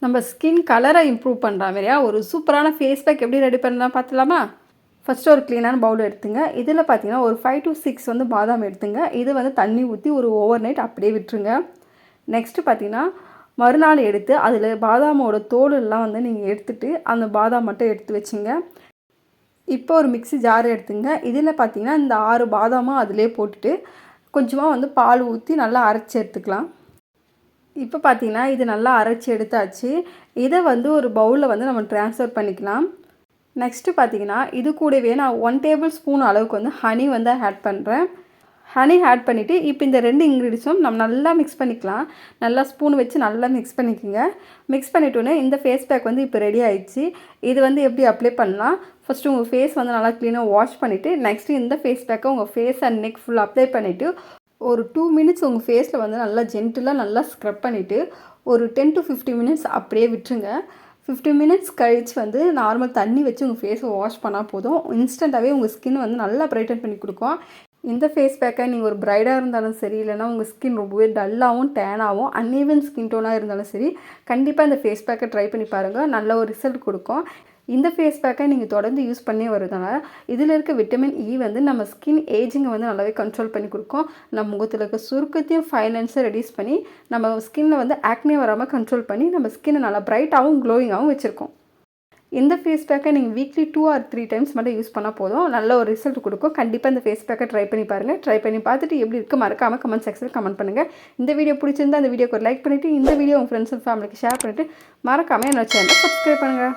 நம்ம ஸ்கின் கலரை இம்ப்ரூவ் பண்ணுற மாதிரியா ஒரு சூப்பரான ஃபேஸ் பேக் எப்படி ரெடி பண்ணலாம் பார்த்துலாமா? ஃபஸ்ட்டு ஒரு க்ளீனான பவுல் எடுத்துங்க. இதில் பார்த்தீங்கன்னா ஒரு 5 to 6 வந்து பாதாம் எடுத்துங்க. இது வந்து தண்ணி ஊற்றி ஒரு ஓவர் நைட் அப்படியே விட்டுருங்க. நெக்ஸ்ட்டு பார்த்தீங்கன்னா மறுநாள் எடுத்து அதில் பாதாமோட தோல் எல்லாம் வந்து நீங்கள் எடுத்துகிட்டு அந்த பாதாம் மட்டும் எடுத்து வச்சுங்க. இப்போ ஒரு மிக்ஸி ஜார் எடுத்துங்க. இதில் பார்த்தீங்கன்னா இந்த 6 பாதாமும் அதிலே போட்டுட்டு கொஞ்சமாக வந்து பால் ஊற்றி நல்லா அரைச்சி எடுத்துக்கலாம். இப்போ பார்த்தீங்கன்னா இது நல்லா அரைச்சி எடுத்தாச்சு. இதை வந்து ஒரு பவுலில் வந்து நம்ம ட்ரான்ஸ்ஃபர் பண்ணிக்கலாம். நெக்ஸ்ட்டு பார்த்தீங்கன்னா இது கூடவே நான் 1 டேபிள் ஸ்பூன் அளவுக்கு வந்து ஹனி வந்து ஆட் பண்ணுறேன். ஹனி ஆட் பண்ணிவிட்டு இப்போ இந்த 2 இன்க்ரீடியன்ஸும் நம்ம நல்லா மிக்ஸ் பண்ணிக்கலாம். நல்லா ஸ்பூன் வச்சு நல்லா மிக்ஸ் பண்ணிக்கோங்க. மிக்ஸ் பண்ணிட்டோன்னே இந்த ஃபேஸ் பேக் வந்து இப்போ ரெடி ஆயிடுச்சு. இது வந்து எப்படி அப்ளை பண்ணலாம், ஃபஸ்ட்டு உங்கள் ஃபேஸ் வந்து நல்லா க்ளீனாக வாஷ் பண்ணிவிட்டு நெக்ஸ்ட்டு இந்த ஃபேஸ் பேக்கை உங்கள் ஃபேஸ் அண்ட் நெக் ஃபுல்லாக அப்ளை பண்ணிவிட்டு ஒரு 2 மினிட்ஸ் உங்கள் ஃபேஸில் வந்து நல்லா ஜென்டிலாக நல்லா ஸ்க்ரப் பண்ணிவிட்டு ஒரு 10 to 15 மினிட்ஸ் அப்படியே விட்டுருங்க. 15 மினிட்ஸ் கழிச்சு வந்து நார்மல் தண்ணி வச்சு உங்கள் ஃபேஸை வாஷ் பண்ணால் போதும். இன்ஸ்டண்ட்டாகவே உங்கள் ஸ்கின் வந்து நல்லா பிரைட்டன் பண்ணி கொடுக்கும். இந்த ஃபேஸ் பேக்கை நீங்கள் ஒரு பிரைடாக இருந்தாலும் சரி, இல்லைனா உங்கள் ஸ்கின் ரொம்பவே டல்லாகவும் டேனாகவும் அன்ஈவன் ஸ்கின் டோனாக இருந்தாலும் சரி, கண்டிப்பாக இந்த ஃபேஸ் பேக்கை ட்ரை பண்ணி பாருங்கள். நல்ல ஒரு ரிசல்ட் கொடுக்கும். இந்த ஃபேஸ் பேக்கை நீங்கள் தொடர்ந்து யூஸ் பண்ணி வருதுனால இதில் இருக்க விட்டமின் இ வந்து நம்ம ஸ்கின் ஏஜிங்கை வந்து நல்லாவே கண்ட்ரோல் பண்ணி கொடுக்கும். நம்ம முகத்தில் இருக்க சுருக்கத்தையும் ஃபைனன்ஸை ரெடியூஸ் பண்ணி நம்ம ஸ்கின்னில் வந்து ஆக்னே வராமல் கண்ட்ரோல் பண்ணி நம்ம ஸ்கின்னை நல்லா பிரைட்டாகவும் க்ளோயிங்காகவும் வச்சுருக்கோம். இந்த ஃபேஸ் பேக்கை நீங்கள் வீக்லி 2 or 3 டைம்ஸ் மட்டும் யூஸ் பண்ணால் போதும், நல்ல ஒரு ரிசல்ட் கொடுக்கும். கண்டிப்பாக இந்த ஃபேஸ் பேக்கை ட்ரை பண்ணி பாருங்கள். ட்ரை பண்ணி பார்த்துட்டு எப்படி இருக்குது மறக்காமல் கமெண்ட் செக்ஷனில் கமெண்ட் பண்ணுங்கள். இந்த வீடியோ பிடிச்சிருந்தா அந்த வீடியோக்கு ஒரு லைக் பண்ணிவிட்டு இந்த வீடியோ உங்கள் ஃப்ரெண்ட்ஸ் அண்ட் ஃபேமிலிக்கு ஷேர் பண்ணிவிட்டு மறக்காமல் என்னோட சேனலை சப்ஸ்கிரைப் பண்ணுங்கள்.